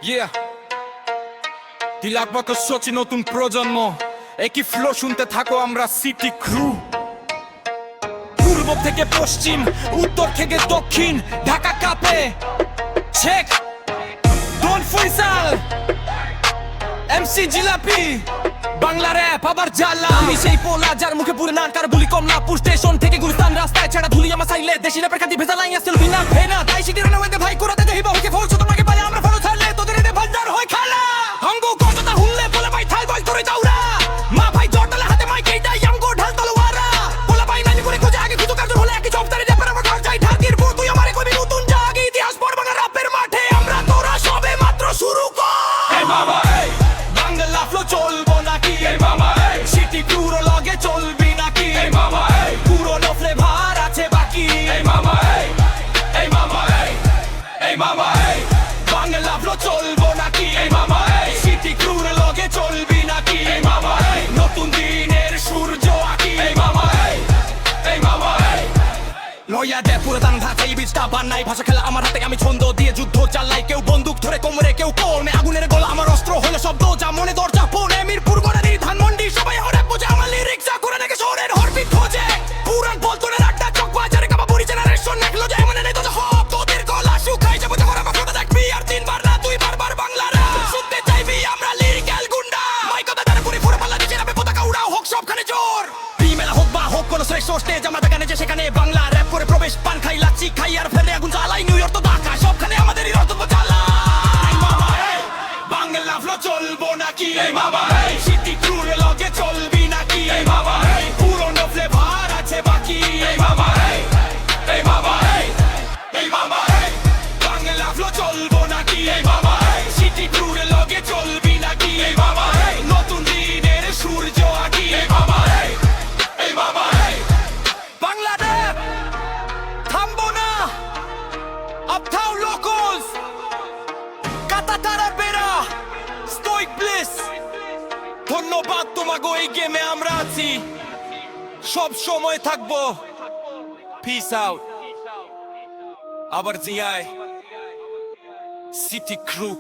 Yeah, তিলাকবাক Sachi নতুন প্রজন্ম একই ফ্লো শুনতে থাকো আমরা সিটি ক্রু। পূর্ব থেকে পশ্চিম, উত্তর থেকে দক্ষিণ, ঢাকা কাঁপে। চেক ডন ফয়সাল, এমসি জিলাপি, বাংলা র‍্যাপ আবার জ্বালা। আমি সেই পোলা যার মুখে পুরে নানকার বুলি কমলাপুর স্টেশন থেকে গুলিস্তান রাস্তায় ছেড়া ধুলি আমার সাইলে দেশি র্যাপের খাতি ভেজা লাইন আসছিল বিনা ভেনা তাই সিটির নামে ভাই কোরাতে দেহি বাহুকে ফলছ তোমাকে পাই আমরা ফলো ছাড়লে তোদের এতে ভান্ডার হয় খালা। হংগো কতটা হুললে বলে ভাই থাল বল করে দাওরা মা ভাই জটালে হাতে মাইক এইটা ইয়ামগো ঢাল তলোয়ারা বলা ভাই নানি করে খোঁজে আগে খুঁজো কাজ হলে একই চপতারে র্যাপের আমার ঘর যাই ঢাকির বউ তুই আমারে কবি নতুন জাগে ইতিহাস পড় বাংলা র্যাপের মাঠে আমরা তোরা সবে মাত্র শুরু কর। এই মামা এই বাংলা ফ্লো চলবো নাকি? এই মামা এই সিটি ক্রুর লগে চলবি নাকি? এই মামা এই পুরনো ফ্লেভার আছে বাকি? এই মামা এই মামা এই মামা এই বাংলা ফ্লো চলবো নাকি? এই মামা এই সিটি ক্রুর লগে চলবি নাকি? এই মামা এই নতুন দিনের সূর্য আঁকি? এই মামা এই মামা লয়া দে পুরো দান ঘাটে এই বীজটা বানাই ভাষা খেলা আমার হাতে আমি ছন্দ দিয়ে যুদ্ধ চালাই কেউ বন্দুক ধরে কোমরে কেউ কোমে আগুনের গলা আমার অস্ত্র হলো শব্দ যা মনে দরজা পনে মিরপুর গড়ারি ধানমন্ডি সবাই হরে বোঝে আমার লিরিক্স করে নাকি শহরের হরপিট খোঁজে পুরান বলতনের আড্ডা চক বাজারে কাবা বুড়ি জেনারেশন নেকলো যায় মনে নেই তো হপ তোদের গলা শুকাই যাবো যখন আমার কথা দেখবি আর তিনবার না দুইবার বাংলা র‍্যাপ শুনতে চাইবি আমরা লিরিক্যাল গুন্ডা মাই কথা জানে পুরি পুরো পাল্লা দিছে রাবে পতাকা উড়াও হোক সবখানে জোর বিমেলা হোক বা হোক কোন শ্রেষ্ঠ স্টেজ আমরা দেখানে যে সেখানে বাংলা র‍্যাপ করে প্রবেশ পান খাই লাচ্ছি খাই আর ফেলে আগুন জ্বালাই নিউ ইয়র্ক তো ঢাকা সবখানে আমাদেরই রক্ত জ্বালা। এই মামা এই বাংলা ফ্লো চলবো নাকি? এই মামা এই সিটি ক্রুর লগে চলবি নাকি? এই মামা এই পুরনো ফ্লেভার আছে বাকি? এই মামা এই মামা এই মামা এই বাংলা ফ্লো চলবো নাকি? এই মামা এই সিটি ক্রুর লগে চলবি নাকি? এই মামা এই নতুন দিনের সূর্য আঁকি? এই মামা এই মামা বাংলা র‍্যাপ থামবো না। আপটাউন লোকলস কাতাতারা বেরা স্টোইক ব্লিস ধন্যবাদ তোমাগো এই গেমে আমরা আছি সব সময় থাকবো। পিস আউট আবার জিয়ায় সিটি ক্রু।